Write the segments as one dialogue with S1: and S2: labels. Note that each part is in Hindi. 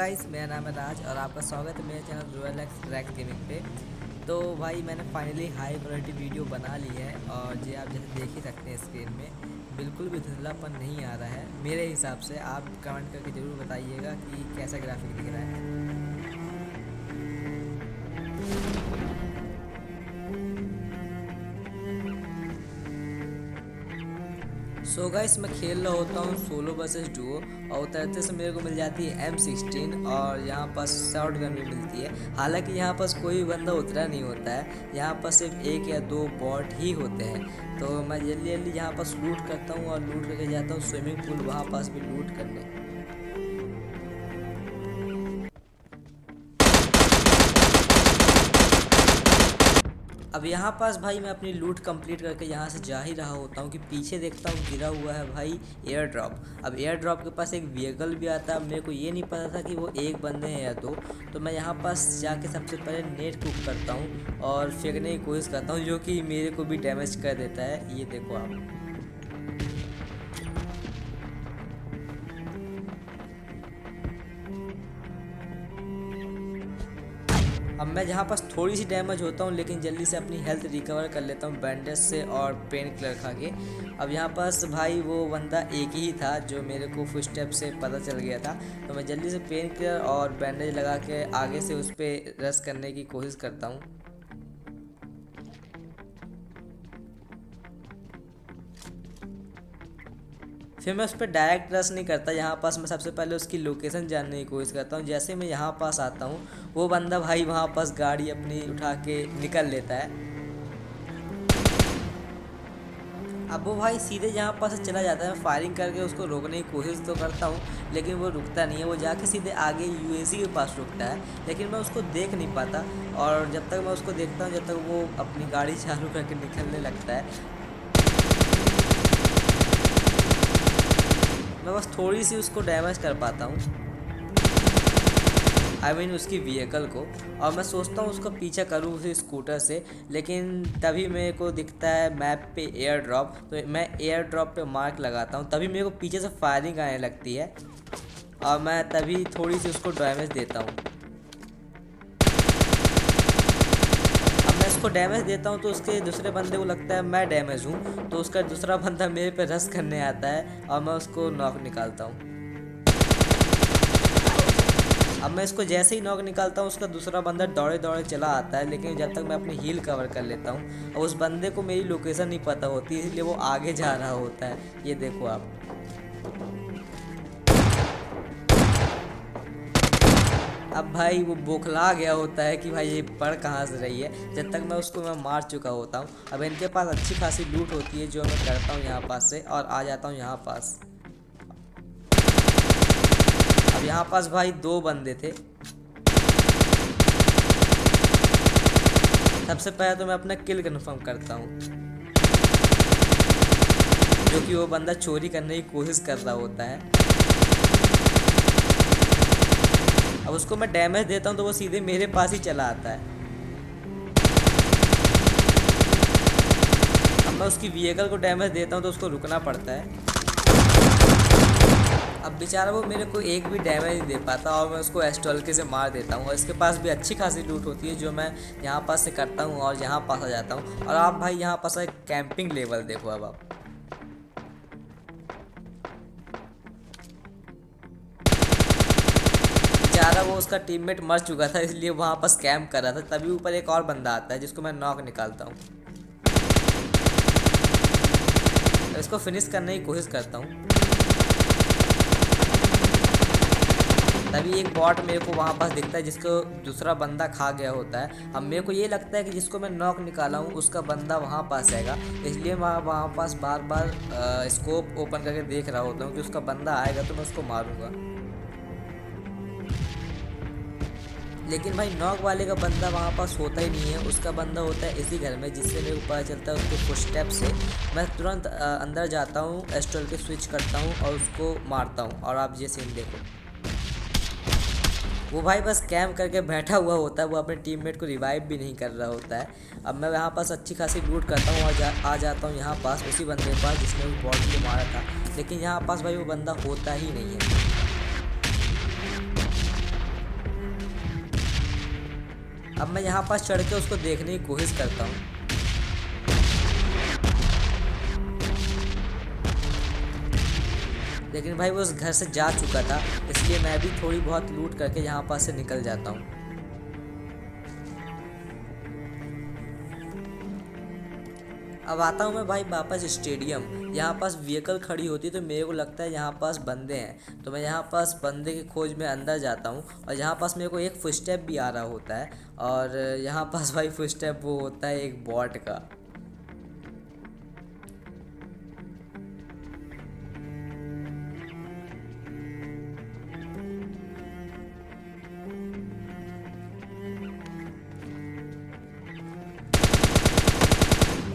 S1: गाइस, मेरा नाम है राज और आपका स्वागत है मेरे channel Royal X Rex Gaming पे। तो भाई मैंने फाइनली हाई क्वालिटी वीडियो बना ली है और ये आप जैसे देख ही सकते हैं स्क्रीन में बिल्कुल भी धुंधलापन नहीं आ रहा है मेरे हिसाब से। आप कमेंट करके ज़रूर बताइएगा कि कैसा ग्राफिक दिख रहा है। सो गाइस, मैं खेल रहा होता हूँ सोलो वर्सेस डुओ और उतरते से मेरे को मिल जाती है M16 और यहाँ पास शॉर्ट गन भी मिलती है। हालांकि यहाँ पास कोई बंदा उतरा नहीं होता है, यहाँ पास सिर्फ एक या दो बॉट ही होते हैं। तो मैं जल्दी जल्दी यहाँ पास लूट करता हूँ और लूट करके जाता हूँ स्विमिंग पूल, वहाँ पास भी लूट करने। अब यहाँ पास भाई मैं अपनी लूट कंप्लीट करके यहाँ से जा ही रहा होता हूँ कि पीछे देखता हूँ गिरा हुआ है भाई एयर ड्रॉप। अब एयर ड्रॉप के पास एक व्हीकल भी आता है। मेरे को ये नहीं पता था कि वो एक बंदे हैं या दो। तो मैं यहाँ पास जाके सबसे पहले नेट कुक करता हूँ और फेंकने की कोशिश करता हूँ, जो कि मेरे को भी डैमेज कर देता है। ये देखो आप। अब मैं जहाँ पास थोड़ी सी डैमेज होता हूँ लेकिन जल्दी से अपनी हेल्थ रिकवर कर लेता हूँ बैंडेज से और पेन किलर खा के। अब यहाँ पास भाई वो बंदा एक ही था जो मेरे को फुटस्टेप से पता चल गया था। तो मैं जल्दी से पेन किलर और बैंडेज लगा के आगे से उस पर रश करने की कोशिश करता हूँ। फिर मैं उस पर डायरेक्ट रश नहीं करता, यहाँ पास मैं सबसे पहले उसकी लोकेशन जानने की कोशिश करता हूँ। जैसे मैं यहाँ पास आता हूँ वो बंदा भाई वहाँ पास गाड़ी अपनी उठा के निकल लेता है। अब वो भाई सीधे यहाँ पास से चला जाता है। मैं फायरिंग करके उसको रोकने की कोशिश तो करता हूँ लेकिन वो रुकता नहीं है। वो जाके सीधे आगे UAC के पास रुकता है लेकिन मैं उसको देख नहीं पाता। और जब तक मैं उसको देखता हूँ जब तक वो अपनी गाड़ी चालू करके निकलने लगता है, मैं बस थोड़ी सी उसको डैमेज कर पाता हूँ, I mean उसकी व्हीकल को। और मैं सोचता हूँ उसका पीछा करूँ उसी स्कूटर से, लेकिन तभी मेरे को दिखता है मैप पे एयर ड्रॉप। तो मैं एयर ड्रॉप पे मार्क लगाता हूँ, तभी मेरे को पीछे से फायरिंग आने लगती है और मैं तभी थोड़ी सी उसको डैमेज देता हूँ। उसको डैमेज देता हूँ तो उसके दूसरे बंदे को लगता है मैं डैमेज हूँ, तो उसका दूसरा बंदा मेरे पे रश करने आता है और मैं उसको नॉक निकालता हूँ। अब मैं इसको जैसे ही नॉक निकालता हूँ उसका दूसरा बंदा दौड़े दौड़े चला आता है, लेकिन जब तक मैं अपनी हील कवर कर लेता हूँ और उस बंदे को मेरी लोकेशन नहीं पता होती, इसलिए वो आगे जा रहा होता है। ये देखो आप। अब भाई वो बौखला गया होता है कि भाई ये पढ़ कहाँ से रही है, जब तक मैं उसको मार चुका होता हूँ। अब इनके पास अच्छी खासी लूट होती है जो मैं करता हूँ यहाँ पास से और आ जाता हूँ यहाँ पास। अब यहाँ पास भाई दो बंदे थे। सबसे पहले तो मैं अपना किल कन्फर्म करता हूँ, जो कि वो बंदा चोरी करने की कोशिश कर रहा होता है। अब उसको मैं डैमेज देता हूँ तो वो सीधे मेरे पास ही चला आता है। अब मैं उसकी व्हीकल को डैमेज देता हूँ तो उसको रुकना पड़ता है। अब बेचारा वो मेरे को एक भी डैमेज नहीं दे पाता और मैं उसको एस्टॉल्के से मार देता हूँ। और इसके पास भी अच्छी खासी लूट होती है जो मैं यहाँ पास से करता हूँ और यहाँ पास आ जाता हूँ। और आप भाई यहाँ पास एक कैंपिंग लेवल देखो। अब आप बेचारा वो उसका टीममेट मर चुका था इसलिए वहाँ पर कैंप कर रहा था, तभी ऊपर एक और बंदा आता है जिसको मैं नॉक निकालता हूँ। इसको फिनिश करने की कोशिश करता हूँ, तभी एक बॉट मेरे को वहाँ पास दिखता है जिसको दूसरा बंदा खा गया होता है। अब मेरे को ये लगता है कि जिसको मैं नॉक निकाला हूँ उसका बंदा वहाँ पास आएगा, इसलिए मैं वहाँ पास बार बार स्कोप ओपन करके देख रहा होता हूँ कि उसका बंदा आएगा तो मैं उसको मारूंगा। लेकिन भाई नॉक वाले का बंदा वहाँ पास होता ही नहीं है, उसका बंदा होता है इसी घर में, जिससे मेरे को पता चलता है उसके फुटस्टेप से। मैं तुरंत अंदर जाता हूँ, एस्ट्रल के स्विच करता हूँ और उसको मारता हूँ। और आप ये सीन देखो, वो भाई बस कैम्प करके बैठा हुआ होता है, वो अपने टीममेट को रिवाइव भी नहीं कर रहा होता है। अब मैं यहाँ पास अच्छी खासी लूट करता हूँ और आ जाता हूँ यहाँ पास उसी बंदे के पास जिसने वो बॉट को मारा था, लेकिन यहाँ पास भाई वो बंदा होता ही नहीं है। अब मैं यहाँ पास चढ़ के उसको देखने की कोशिश करता हूँ। लेकिन भाई वो उस घर से जा चुका था, इसलिए मैं भी थोड़ी बहुत लूट करके यहाँ पास से निकल जाता हूँ। अब आता हूँ मैं भाई वापस स्टेडियम। यहाँ पास व्हीकल खड़ी होती है तो मेरे को लगता है यहाँ पास बंदे हैं, तो मैं यहाँ पास बंदे की खोज में अंदर जाता हूँ। और यहाँ पास मेरे को एक फुटस्टेप भी आ रहा होता है, और यहाँ पास भाई फुटस्टेप वो होता है एक बॉट का।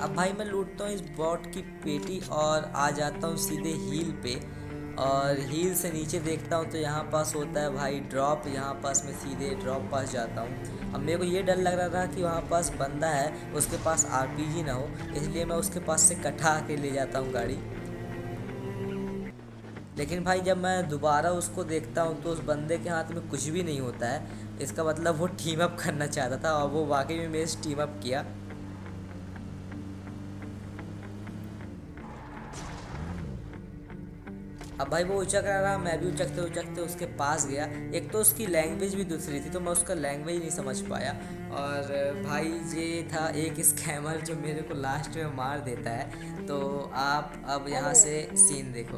S1: अब भाई मैं लूटता हूँ इस बॉट की पेटी और आ जाता हूँ सीधे हील पे, और हील से नीचे देखता हूँ तो यहाँ पास होता है भाई ड्रॉप। यहाँ पास मैं सीधे ड्रॉप पास जाता हूँ। अब मेरे को ये डर लग रहा था कि वहाँ पास बंदा है, उसके पास आरपीजी ना हो, इसलिए मैं उसके पास से कटा के ले जाता हूँ गाड़ी। लेकिन भाई जब मैं दोबारा उसको देखता हूँ तो उस बंदे के हाथ में कुछ भी नहीं होता है। इसका मतलब वो टीम अप करना चाहता था और वो वाकई में मेरे से टीम अप किया। अब भाई वो उचक रहा, मैं भी उचकते उचकते उसके पास गया। एक तो उसकी लैंग्वेज भी दूसरी थी तो मैं उसका लैंग्वेज नहीं समझ पाया। और भाई ये था एक स्कैमर जो मेरे को लास्ट में मार देता है। तो आप अब यहाँ से सीन देखो।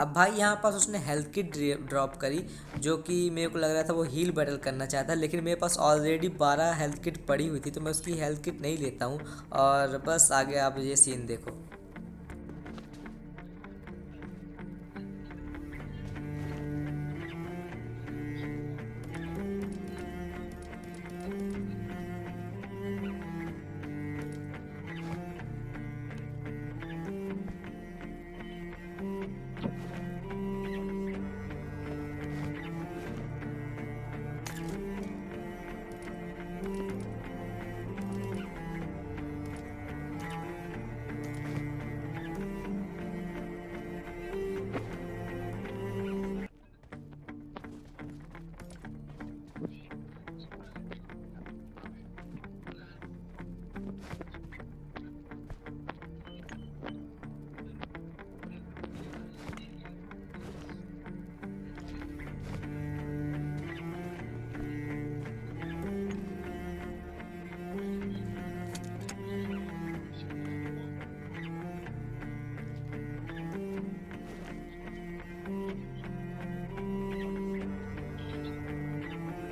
S1: अब भाई यहाँ पास उसने हेल्थ किट ड्रॉप करी, जो कि मेरे को लग रहा था वो हील बैटल करना चाहता, लेकिन मेरे पास ऑलरेडी 12 हेल्थ किट पड़ी हुई थी तो मैं उसकी हेल्थ किट नहीं लेता हूँ। और बस आगे आप ये सीन देखो।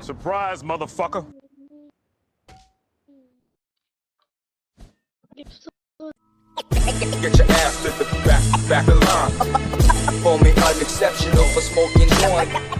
S2: Surprise, motherfucker.
S3: Get your ass to the back of line. Call me unexceptional for smoking joint.